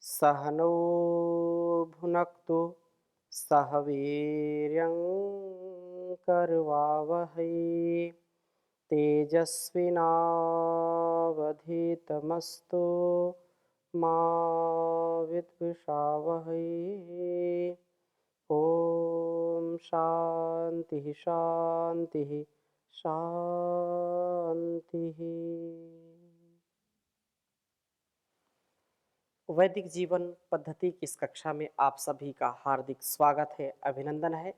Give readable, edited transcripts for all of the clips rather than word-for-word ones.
सह नो भुनक्तु सह वीर्यं करवावहै तेजस्विनावधीतमस्तु मा विद्विषावहै। ओम शांति शांति शांति। वैदिक जीवन पद्धति की इस कक्षा में आप सभी का हार्दिक स्वागत है, अभिनंदन है।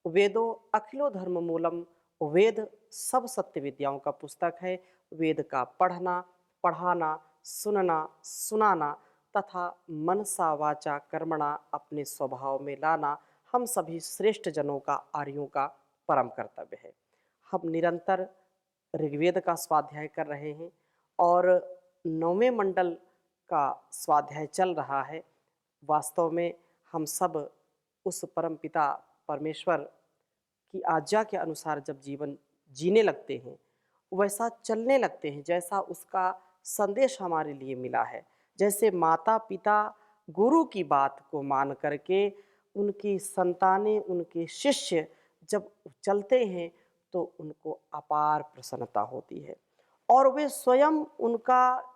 वेदों अखिलो धर्म मूलम, वेद सब सत्य विद्याओं का पुस्तक है। वेद का पढ़ना, पढ़ाना, सुनना, सुनाना तथा मनसा वाचा कर्मणा अपने स्वभाव में लाना हम सभी श्रेष्ठ जनों का, आर्यों का परम कर्तव्य है। हम निरंतर ऋग्वेद का स्वाध्याय कर रहे हैं और नौवें मंडल का स्वाध्याय चल रहा है। वास्तव में हम सब उस परम पिता परमेश्वर की आज्ञा के अनुसार जब जीवन जीने लगते हैं, वैसा चलने लगते हैं जैसा उसका संदेश हमारे लिए मिला है। जैसे माता पिता गुरु की बात को मान करके उनकी संतानें, उनके शिष्य जब चलते हैं तो उनको अपार प्रसन्नता होती है और वे स्वयं उनका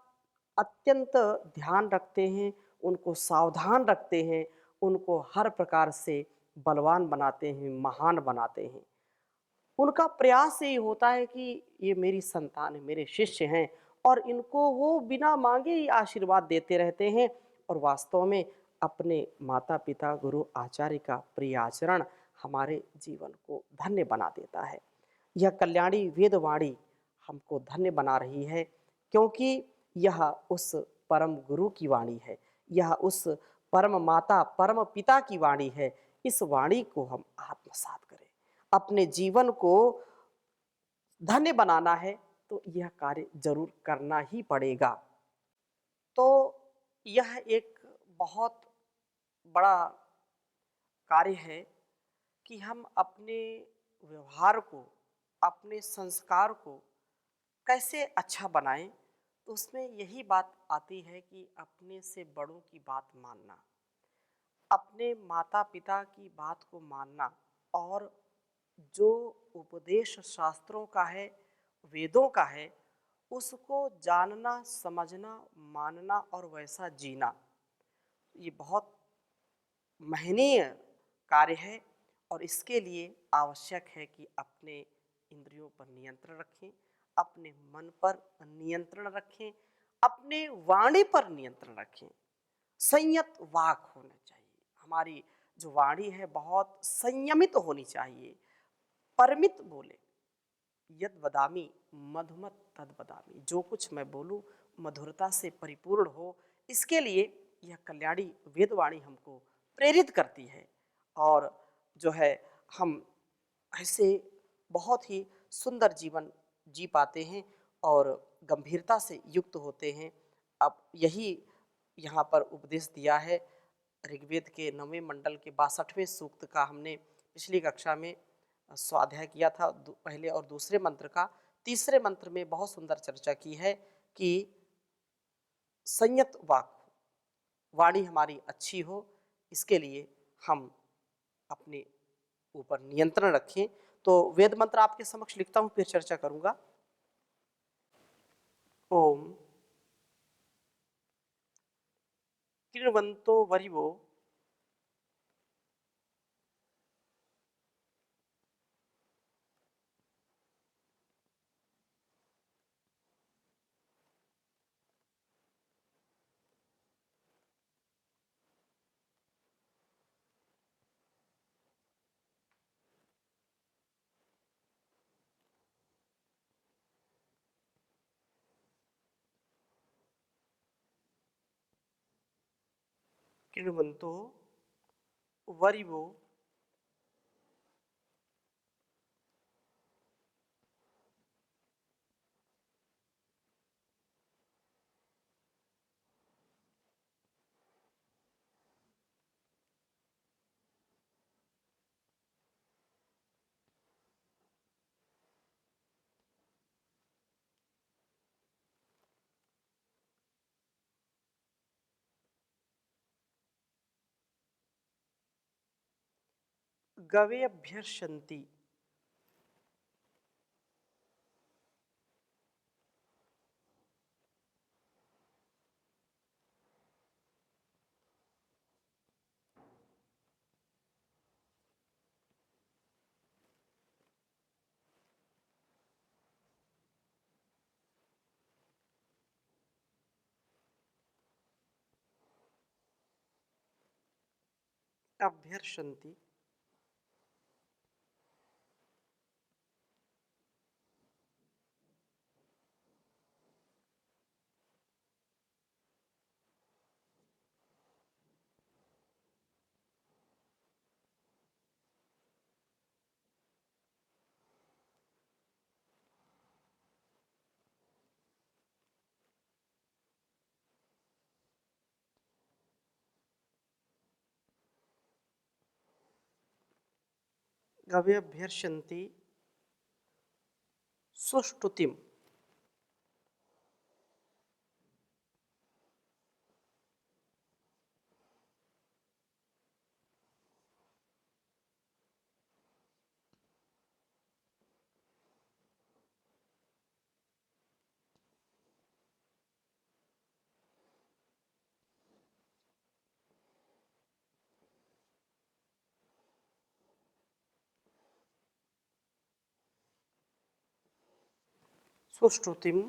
अत्यंत ध्यान रखते हैं, उनको सावधान रखते हैं, उनको हर प्रकार से बलवान बनाते हैं, महान बनाते हैं। उनका प्रयास यही होता है कि ये मेरी संतान है, मेरे शिष्य हैं और इनको वो बिना मांगे ही आशीर्वाद देते रहते हैं। और वास्तव में अपने माता पिता गुरु आचार्य का प्रिय आचरण हमारे जीवन को धन्य बना देता है। यह कल्याणी वेदवाणी हमको धन्य बना रही है, क्योंकि यह उस परम गुरु की वाणी है, यह उस परम माता परम पिता की वाणी है। इस वाणी को हम आत्मसात करें, अपने जीवन को धन्य बनाना है तो यह कार्य जरूर करना ही पड़ेगा। तो यह एक बहुत बड़ा कार्य है कि हम अपने व्यवहार को, अपने संस्कार को कैसे अच्छा बनाएं। तो उसमें यही बात आती है कि अपने से बड़ों की बात मानना, अपने माता पिता की बात को मानना और जो उपदेश शास्त्रों का है, वेदों का है, उसको जानना, समझना, मानना और वैसा जीना, ये बहुत महनीय कार्य है। और इसके लिए आवश्यक है कि अपने इंद्रियों पर नियंत्रण रखें, अपने मन पर नियंत्रण रखें, अपने वाणी पर नियंत्रण रखें। संयत वाक होना चाहिए, हमारी जो वाणी है बहुत संयमित होनी चाहिए। परमित बोले, यद वदामी मधुमत तद वदामी, जो कुछ मैं बोलूं मधुरता से परिपूर्ण हो। इसके लिए यह कल्याणी वेदवाणी हमको प्रेरित करती है और जो है हम ऐसे बहुत ही सुंदर जीवन जी पाते हैं और गंभीरता से युक्त होते हैं। अब यही यहाँ पर उपदेश दिया है। ऋग्वेद के 9वें मंडल के 62वें सूक्त का हमने पिछली कक्षा में स्वाध्याय किया था, पहले और दूसरे मंत्र का। तीसरे मंत्र में बहुत सुंदर चर्चा की है कि संयत वाक, वाणी हमारी अच्छी हो, इसके लिए हम अपने ऊपर नियंत्रण रखें। तो वेद मंत्र आपके समक्ष लिखता हूं, फिर चर्चा करूंगा। ओम कृण्वन्तो वरिवो कृण्वन्तो वरिवो गवे अभ्यर्षन्ति। अभ्यर्षन्ति। गवे अभ्यर्षन्ति सुष्टुतिम्। सुष्टुतिम्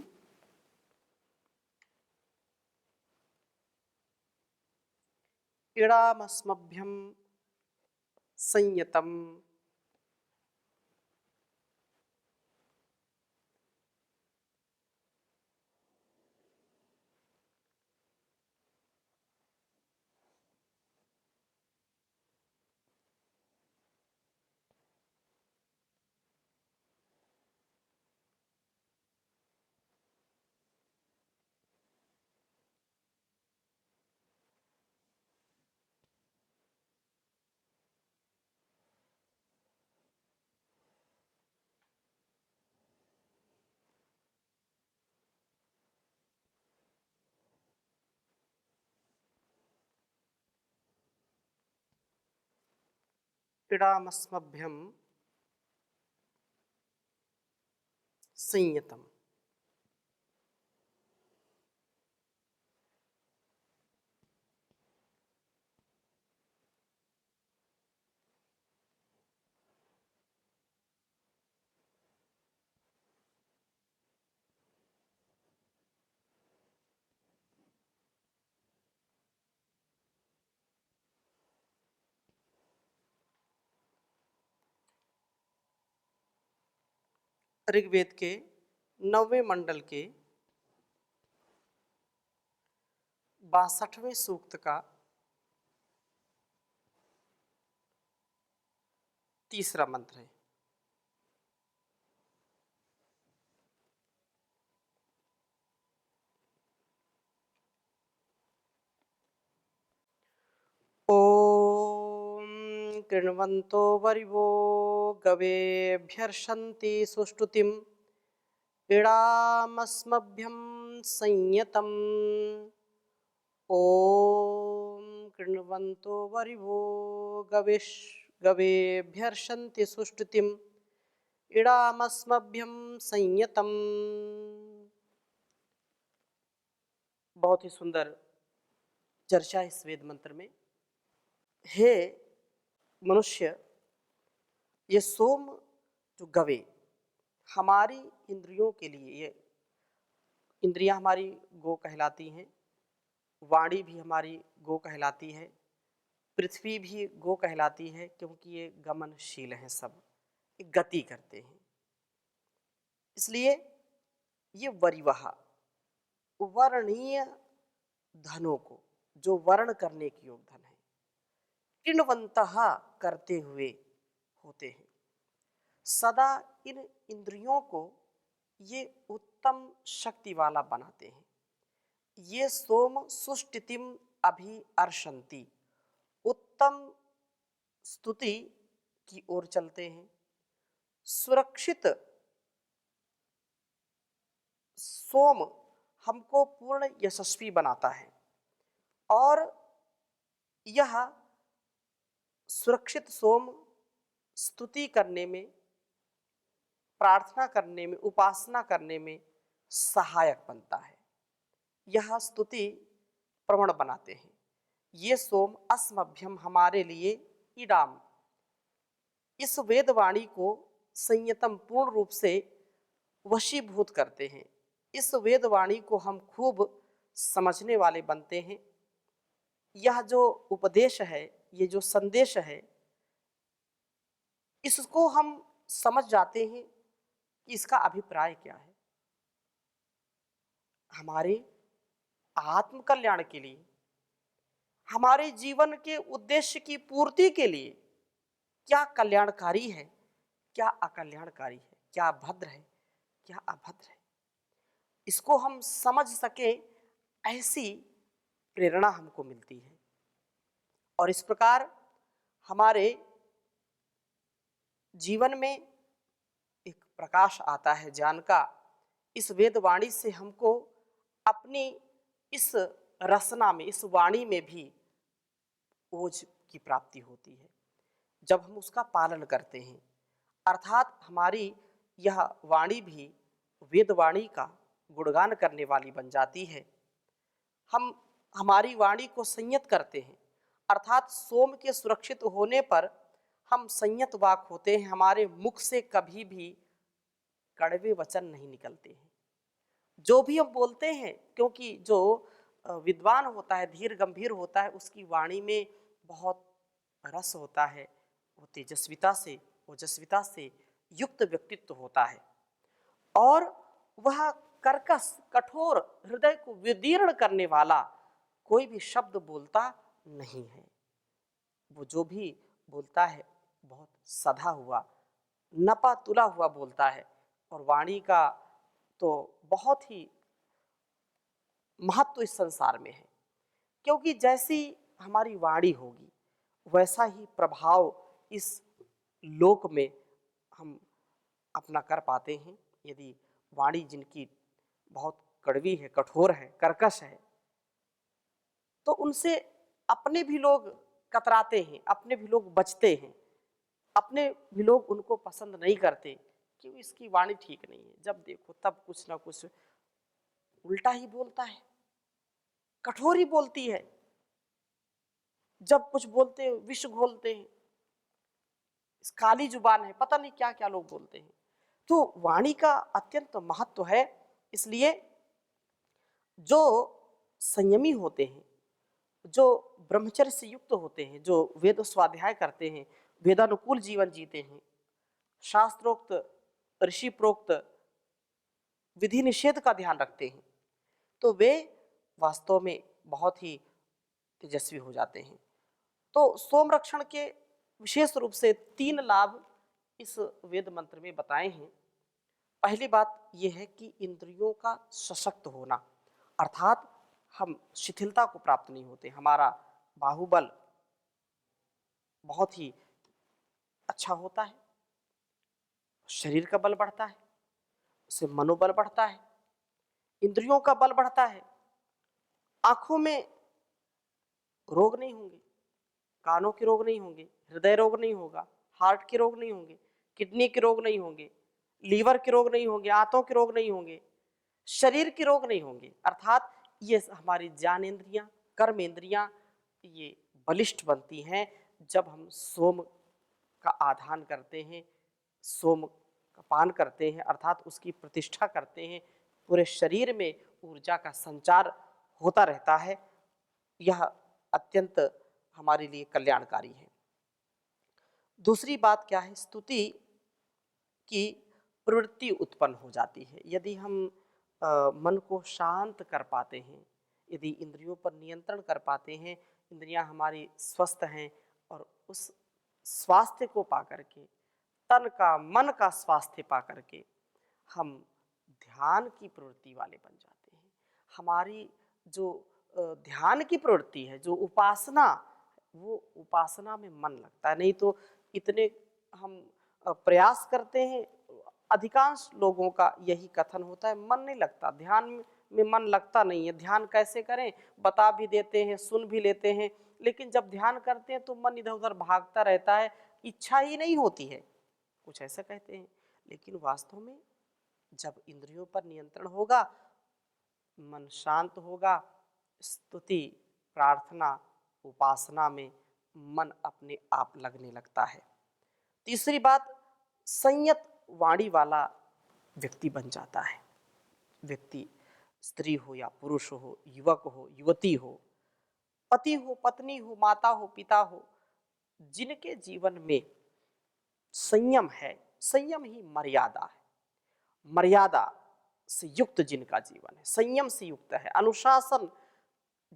इडामस्मभ्यं संयतम्। इडामस्मभ्यं संयतम्। ऋग्वेद के 9वें मंडल के 62वें सूक्त का तीसरा मंत्र है। ओम कृण्वन्तो वरिवो गवेभ्यर्षन्ति सुष्टुतिम् इडामस्मभ्यं संयतम्। ओम कृण्वन्तो वरिवो गवेभ्यर्षन्ति सुष्टुतिम् इडामस्मभ्यं संयतम्। बहुत ही सुंदर चर्चा है इस वेद मंत्र में। हे मनुष्य, ये सोम जो गवे हमारी इंद्रियों के लिए, ये इंद्रियां हमारी गो कहलाती हैं, वाणी भी हमारी गो कहलाती है, पृथ्वी भी गो कहलाती है, क्योंकि ये गमनशील हैं, सब ये गति करते हैं। इसलिए ये वरिवह वर्णीय धनों को, जो वर्ण करने के योग धन है, किण्वन्तः करते हुए होते हैं। सदा इन इंद्रियों को ये उत्तम शक्ति वाला बनाते हैं। ये सोम सुष्टितिम अभिअर्षन्ति, उत्तम स्तुति की ओर चलते हैं। सुरक्षित सोम हमको पूर्ण यशस्वी बनाता है, और यह सुरक्षित सोम स्तुति करने में, प्रार्थना करने में, उपासना करने में सहायक बनता है। यह स्तुति प्रवण बनाते हैं। ये सोम अस्मभ्यम हमारे लिए इडाम, इस वेदवाणी को संयतम पूर्ण रूप से वशीभूत करते हैं। इस वेदवाणी को हम खूब समझने वाले बनते हैं। यह जो उपदेश है, ये जो संदेश है, इसको हम समझ जाते हैं कि इसका अभिप्राय क्या है। हमारे आत्म कल्याण के लिए, हमारे जीवन के उद्देश्य की पूर्ति के लिए क्या कल्याणकारी है, क्या अकल्याणकारी है, क्या भद्र है, क्या अभद्र है, इसको हम समझ सके, ऐसी प्रेरणा हमको मिलती है। और इस प्रकार हमारे जीवन में एक प्रकाश आता है ज्ञान का। इस वेदवाणी से हमको अपनी इस रसना में, इस वाणी में भी ओज की प्राप्ति होती है जब हम उसका पालन करते हैं। अर्थात हमारी यह वाणी भी वेदवाणी का गुणगान करने वाली बन जाती है। हम हमारी वाणी को संयत करते हैं, अर्थात सोम के सुरक्षित होने पर हम संयत वाक होते हैं। हमारे मुख से कभी भी कड़वे वचन नहीं निकलते हैं। जो भी हम बोलते हैं, क्योंकि जो विद्वान होता है, धीर गंभीर होता है, उसकी वाणी में बहुत रस होता है, वो तेजस्विता से, ओजस्विता से युक्त व्यक्तित्व होता है और वह कर्कश, कठोर, हृदय को विदीर्ण करने वाला कोई भी शब्द बोलता नहीं है। वो जो भी बोलता है बहुत सधा हुआ, नपा तुला हुआ बोलता है। और वाणी का तो बहुत ही महत्व इस संसार में है, क्योंकि जैसी हमारी वाणी होगी वैसा ही प्रभाव इस लोक में हम अपना कर पाते हैं। यदि वाणी जिनकी बहुत कड़वी है, कठोर है, कर्कश है, तो उनसे अपने भी लोग कतराते हैं, अपने भी लोग बचते हैं, अपने भी लोग उनको पसंद नहीं करते कि इसकी वाणी ठीक नहीं है। जब देखो तब कुछ ना कुछ उल्टा ही बोलता है, कठोर ही बोलती है, जब कुछ बोलते हैं विष घोलते हैं, काली जुबान है, पता नहीं क्या क्या लोग बोलते हैं। तो वाणी का अत्यंत महत्व है। इसलिए जो संयमी होते हैं, जो ब्रह्मचर्य से युक्त होते हैं, जो वेद स्वाध्याय करते हैं, वेदानुकूल जीवन जीते हैं, शास्त्रोक्त, ऋषि प्रोक्त विधि निषेध का ध्यान रखते हैं, तो वे वास्तव में बहुत ही तेजस्वी हो जाते हैं। तो सोम रक्षण के विशेष रूप से 3 लाभ इस वेद मंत्र में बताए हैं। पहली बात यह है कि इंद्रियों का सशक्त होना, अर्थात हम शिथिलता को प्राप्त नहीं होते। हमारा बाहुबल बहुत ही अच्छा होता है, शरीर का बल बढ़ता है, उससे मनोबल बढ़ता है, इंद्रियों का बल बढ़ता है, आंखों में रोग नहीं होंगे, कानों के रोग नहीं होंगे, हृदय रोग नहीं होगा, हार्ट के रोग नहीं होंगे, किडनी के रोग नहीं होंगे, लीवर के रोग नहीं होंगे, आंतों के रोग नहीं होंगे, शरीर के रोग नहीं होंगे। अर्थात ये हमारी ज्ञानेंद्रियां, कर्मेंद्रियां ये बलिष्ठ बनती हैं जब हम सोम का आधान करते हैं, सोम का पान करते हैं, अर्थात उसकी प्रतिष्ठा करते हैं। पूरे शरीर में ऊर्जा का संचार होता रहता है। यह अत्यंत हमारे लिए कल्याणकारी है। दूसरी बात क्या है, स्तुति की प्रवृत्ति उत्पन्न हो जाती है। यदि हम मन को शांत कर पाते हैं, यदि इंद्रियों पर नियंत्रण कर पाते हैं, इंद्रियां हमारी स्वस्थ हैं और उस स्वास्थ्य को पा करके, तन का मन का स्वास्थ्य पा करके हम ध्यान की प्रवृत्ति वाले बन जाते हैं। हमारी जो ध्यान की प्रवृत्ति है, जो उपासना, वो उपासना में मन लगता है। नहीं तो इतने हम प्रयास करते हैं, अधिकांश लोगों का यही कथन होता है, मन नहीं लगता, ध्यान में मन लगता नहीं है। ध्यान कैसे करें बता भी देते हैं, सुन भी लेते हैं, लेकिन जब ध्यान करते हैं तो मन इधर उधर भागता रहता है, इच्छा ही नहीं होती है, कुछ ऐसा कहते हैं। लेकिन वास्तव में जब इंद्रियों पर नियंत्रण होगा, मन शांत होगा, स्तुति, प्रार्थना, उपासना में मन अपने आप लगने लगता है। तीसरी बात, संयत वाणी वाला व्यक्ति बन जाता है। व्यक्ति स्त्री हो या पुरुष हो, युवक हो, युवती हो, पति हो, पत्नी हो, माता हो, पिता हो, जिनके जीवन में संयम है, संयम ही मर्यादा है। मर्यादा से युक्त जिनका जीवन है, संयम से युक्त है, अनुशासन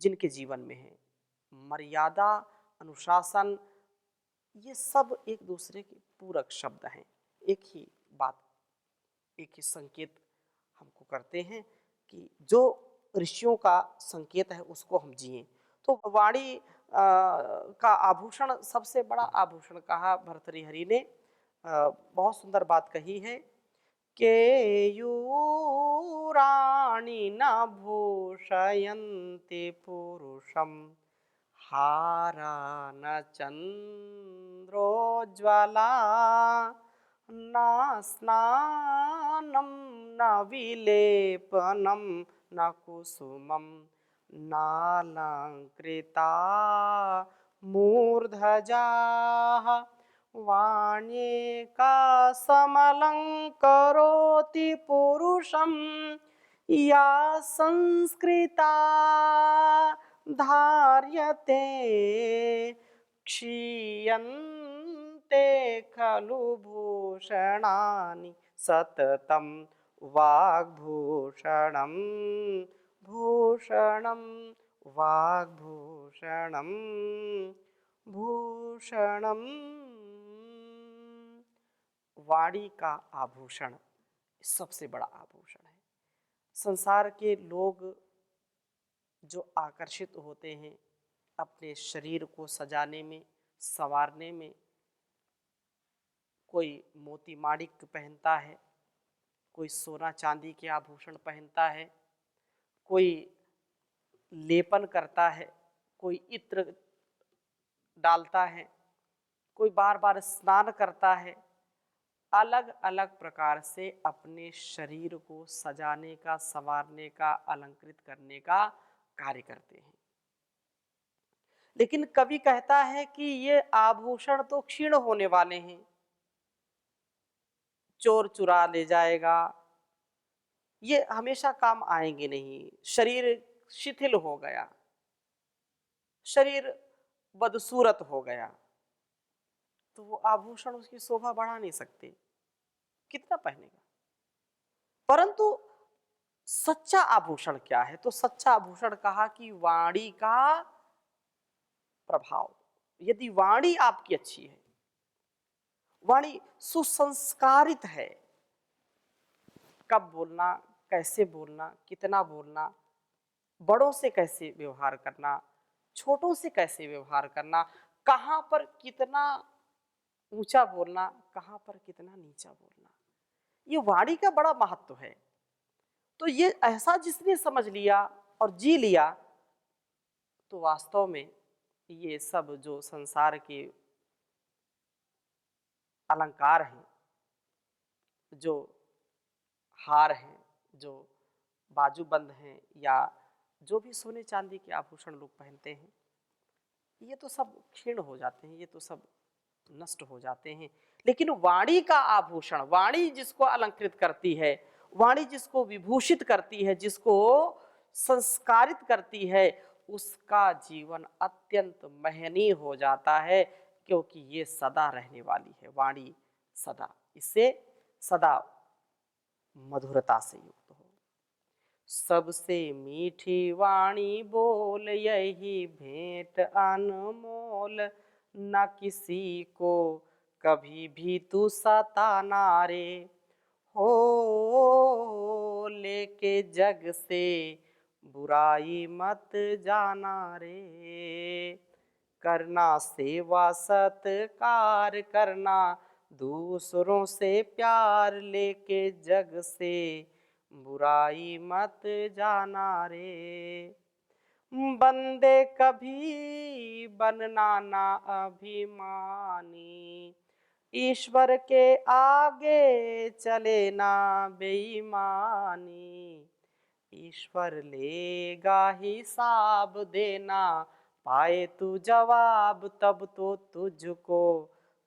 जिनके जीवन में है, मर्यादा, अनुशासन, ये सब एक दूसरे के पूरक शब्द हैं। एक ही बात, एक ही संकेत हमको करते हैं कि जो ऋषियों का संकेत है उसको हम जिए। तो वाणी का आभूषण, सबसे बड़ा आभूषण कहा भर्तृहरि ने। बहुत सुंदर बात कही है, केयूराणि न भूषयन्ति पुरुषं, हारा न चंद्रोज्ज्वला, न स्नानं न विलेपनं न कुसुमं, नालंकृता मूर्धजाः, वाण्येका समलंकरोति पुरुषं, या संस्कृता धार्यते, क्षीयन्ते खलु भूषणानि सततं, वाग्भूषणं भूषणं वाग्भूषणं भूषणं। वाणी का आभूषण सबसे बड़ा आभूषण है। संसार के लोग जो आकर्षित होते हैं अपने शरीर को सजाने में, संवारने में, कोई मोती माणिक पहनता है, कोई सोना चांदी के आभूषण पहनता है, कोई लेपन करता है, कोई इत्र डालता है, कोई बार बार स्नान करता है, अलग अलग प्रकार से अपने शरीर को सजाने का, संवारने का, अलंकृत करने का कार्य करते हैं। लेकिन कवि कहता है कि ये आभूषण तो क्षीण होने वाले हैं, चोर चुरा ले जाएगा, ये हमेशा काम आएंगे नहीं। शरीर शिथिल हो गया, शरीर बदसूरत हो गया, तो वो आभूषण उसकी शोभा बढ़ा नहीं सकते, कितना पहनेगा। परंतु सच्चा आभूषण क्या है? तो सच्चा आभूषण कहा कि वाणी का प्रभाव। यदि वाणी आपकी अच्छी है, वाणी सुसंस्कारित है, कब बोलना, कैसे बोलना, कितना बोलना, बड़ों से कैसे व्यवहार करना, छोटों से कैसे व्यवहार करना, कहां पर कितना ऊंचा बोलना, कहां पर कितना नीचा बोलना, ये वाणी का बड़ा महत्व है। तो ये ऐसा जिसने समझ लिया और जी लिया, तो वास्तव में ये सब जो संसार के अलंकार हैं, जो हार हैं, जो बाजूबंद हैं, या जो भी सोने चांदी के आभूषण लोग पहनते हैं, ये तो सब क्षीण हो जाते हैं, ये तो सब नष्ट हो जाते हैं। लेकिन वाणी का आभूषण, वाणी जिसको अलंकृत करती है, वाणी जिसको विभूषित करती है, जिसको संस्कारित करती है, उसका जीवन अत्यंत महनीय हो जाता है, क्योंकि ये सदा रहने वाली है। वाणी सदा, इससे सदा मधुरता से युक्त हो। सबसे मीठी वाणी बोल, यही भेंट अनमोल, न किसी को कभी भी तू सताना रे, हो लेके जग से बुराई मत जाना रे, करना सेवा सत्कार करना, दूसरों से प्यार, लेके जग से बुराई मत जाना रे, बंदे कभी बनना ना अभिमानी, ईश्वर के आगे चले ना बेईमानी, ईश्वर लेगा हिसाब देना, पाए तू जवाब तब तो तुझको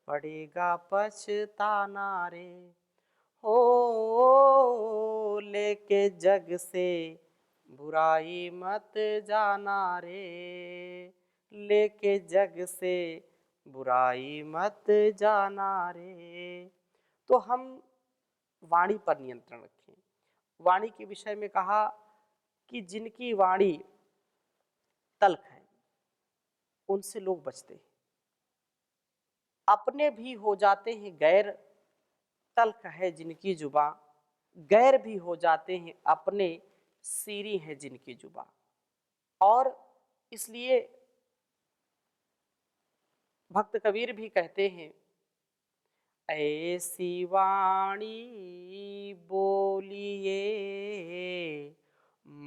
पड़ेगा पछताना रे। हो लेके जग से बुराई मत जाना रे, लेके जग से बुराई मत जाना रे। तो हम वाणी पर नियंत्रण रखें। वाणी के विषय में कहा कि जिनकी वाणी तल्ख है उनसे लोग बचते हैं, अपने भी हो जाते हैं गैर। तल्ख है जिनकी जुबां, गैर भी हो जाते हैं अपने, सीरी है जिनकी जुबां। और इसलिए भक्त कबीर भी कहते हैं, ऐसी वाणी बोलिए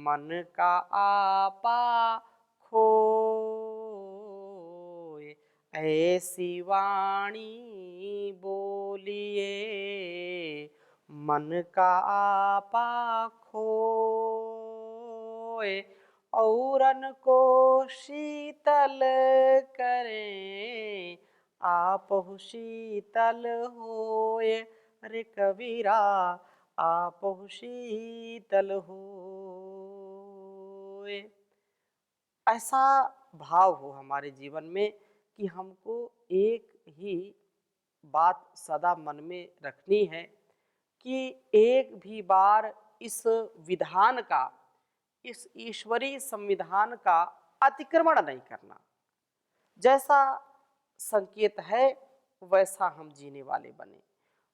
मन का आपा खोए, ऐसी वाणी बोलिए मन का आपा खोए, औरन को शीतल करें आपहु शीतल होए। अरे कबीरा आपहु शीतल होए। ऐसा भाव हो हमारे जीवन में कि हमको एक ही बात सदा मन में रखनी है कि एक भी बार इस विधान का, इस ईश्वरीय संविधान का अतिक्रमण नहीं करना। जैसा संकेत है वैसा हम जीने वाले बने।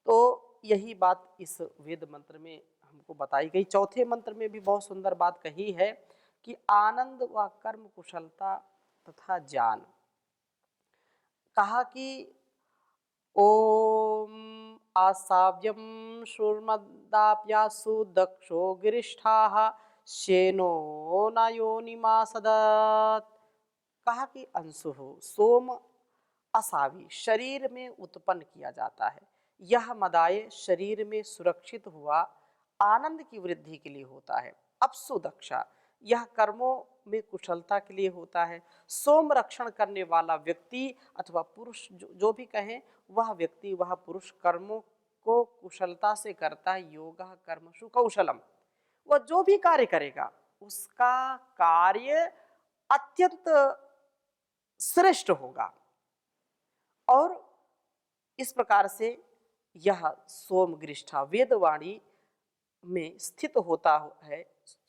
तो यही बात इस वेद मंत्र में हमको बताई गई। चौथे मंत्र में भी बहुत सुंदर बात कही है कि आनंद व कर्म कुशलता तथा ज्ञान। कहा कि ओम आसाव्यम शूर्मदाप्यासु दक्षो गिरिष्ठाः शेनो न योनिमासदत्। कहा कि अंशु सोम असावी शरीर में उत्पन्न किया जाता है, यह मदाय शरीर में सुरक्षित हुआ आनंद की वृद्धि के लिए होता है। अपसु दक्षा यह कर्मों में कुशलता के लिए होता है। सोम रक्षण करने वाला व्यक्ति अथवा पुरुष जो भी कहें, वह व्यक्ति वह पुरुष कर्मों को कुशलता से करता है। योगः कर्मसु कौशलम, वह जो भी कार्य करेगा उसका कार्य अत्यंत श्रेष्ठ होगा। और इस प्रकार से यह सोम गृष्ठा वेदवाणी में स्थित होता है।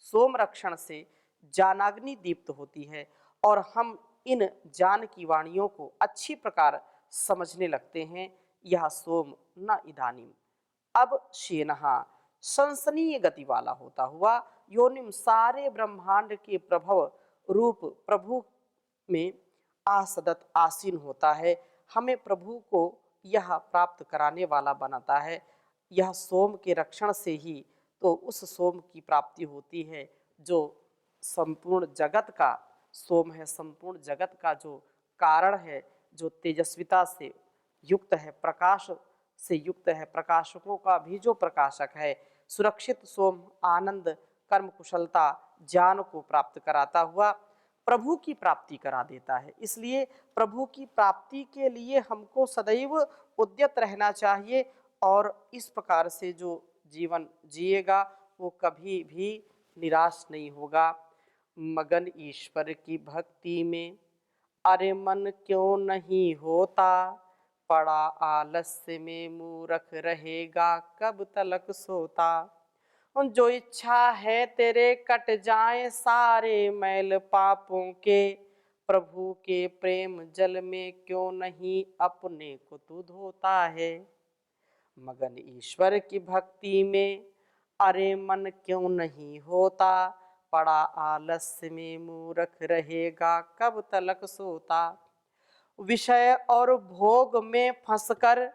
सोम रक्षण से ज्ञानाग्नि दीप्त होती है और हम इन ज्ञान की वाणियों को अच्छी प्रकार समझने लगते हैं। यह सोम न इदानीम अब शेनहा सनसनीय गति वाला होता हुआ योनिम सारे ब्रह्मांड के प्रभव रूप प्रभु में आसदत आसीन होता है। हमें प्रभु को यह प्राप्त कराने वाला बनाता है। यह सोम के रक्षण से ही तो उस सोम की प्राप्ति होती है जो संपूर्ण जगत का सोम है, संपूर्ण जगत का जो कारण है, जो तेजस्विता से युक्त है, प्रकाश से युक्त है, प्रकाशकों का भी जो प्रकाशक है। सुरक्षित सोम आनंद कर्म कुशलता ज्ञान को प्राप्त कराता हुआ प्रभु की प्राप्ति करा देता है। इसलिए प्रभु की प्राप्ति के लिए हमको सदैव उद्यत रहना चाहिए और इस प्रकार से जो जीवन जिएगा वो कभी भी निराश नहीं होगा। मगन ईश्वर की भक्ति में अरे मन क्यों नहीं होता, पड़ा आलस्य में मूर्ख रहेगा कब तलक सोता। जो इच्छा है तेरे कट जाए सारे मैल पापों के, प्रभु के प्रेम जल में क्यों नहीं अपने को तू धोता है। मगन ईश्वर की भक्ति में अरे मन क्यों नहीं होता, पड़ा आलस्य में मूर्ख रहेगा कब तलक सोता। विषय और भोग में फंसकर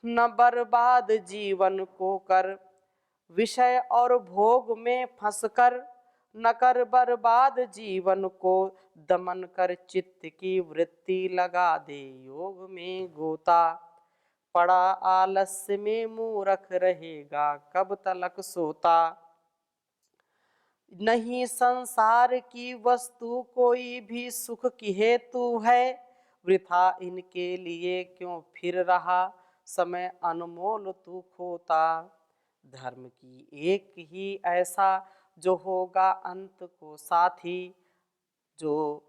न बर्बाद जीवन को कर, विषय और भोग में फंसकर न कर बर्बाद जीवन को, दमन कर चित्त की वृत्ति लगा दे योग में गोता। पड़ा आलस्य में मूर्ख रहेगा कब तलक सोता। नहीं संसार की वस्तु कोई भी सुख की हेतु है, वृथा इनके लिए क्यों फिर रहा समय अनमोल तू खोता। धर्म की एक ही ऐसा जो होगा अंत को साथी, जो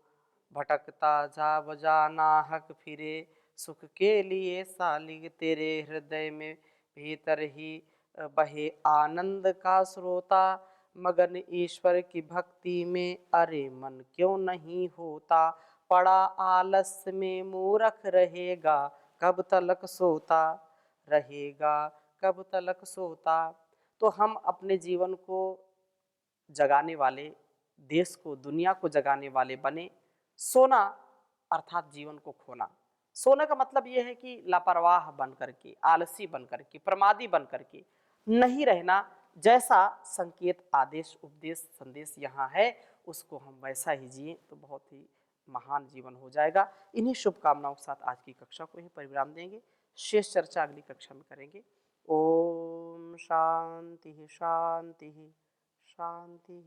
भटकता जा बजा नाहक फिरे सुख के लिए सालिग तेरे हृदय में भीतर ही बहे आनंद का स्रोता। मगन ईश्वर की भक्ति में अरे मन क्यों नहीं होता, पड़ा आलस्य में मूर्ख रहेगा कब तलक सोता, रहेगा कब तलक सोता। तो हम अपने जीवन को जगाने वाले, देश को दुनिया को जगाने वाले बने। सोना अर्थात जीवन को खोना। सोने का मतलब यह है कि लापरवाह बन करके, आलसी बन करके, प्रमादी बन करके नहीं रहना। जैसा संकेत, आदेश, उपदेश, संदेश यहाँ है उसको हम वैसा ही जिए तो बहुत ही महान जीवन हो जाएगा। इन्हीं शुभकामनाओं के साथ आज की कक्षा को यहीं परिविराम देंगे। शेष चर्चा अगली कक्षा में करेंगे। ओम शांति शांति शांति।